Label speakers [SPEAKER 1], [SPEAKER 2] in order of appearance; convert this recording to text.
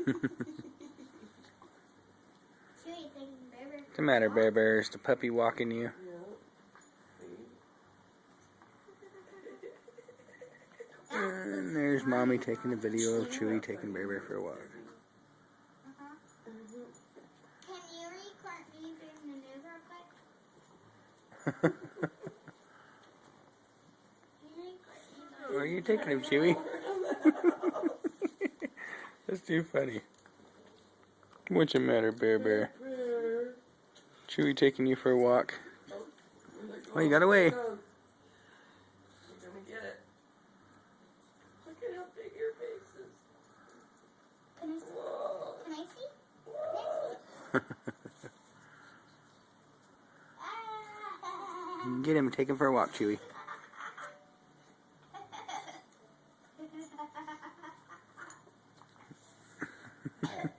[SPEAKER 1] What's the matter, Bear Bear? Is the puppy walking you? And there's Mommy taking a video of Chewy taking Bear Bear for a walk.
[SPEAKER 2] Can you record me doing the news real quick?
[SPEAKER 1] Where are you taking him, Chewy? That's too funny. What's the matter, Bear Bear? Chewy taking you for a walk. Oh, you got away.
[SPEAKER 3] You're gonna get it. Look at how big your face is.
[SPEAKER 2] Can I see?
[SPEAKER 3] Whoa.
[SPEAKER 2] Can I see?
[SPEAKER 1] Get him, take him for a walk, Chewy.
[SPEAKER 2] Can I see?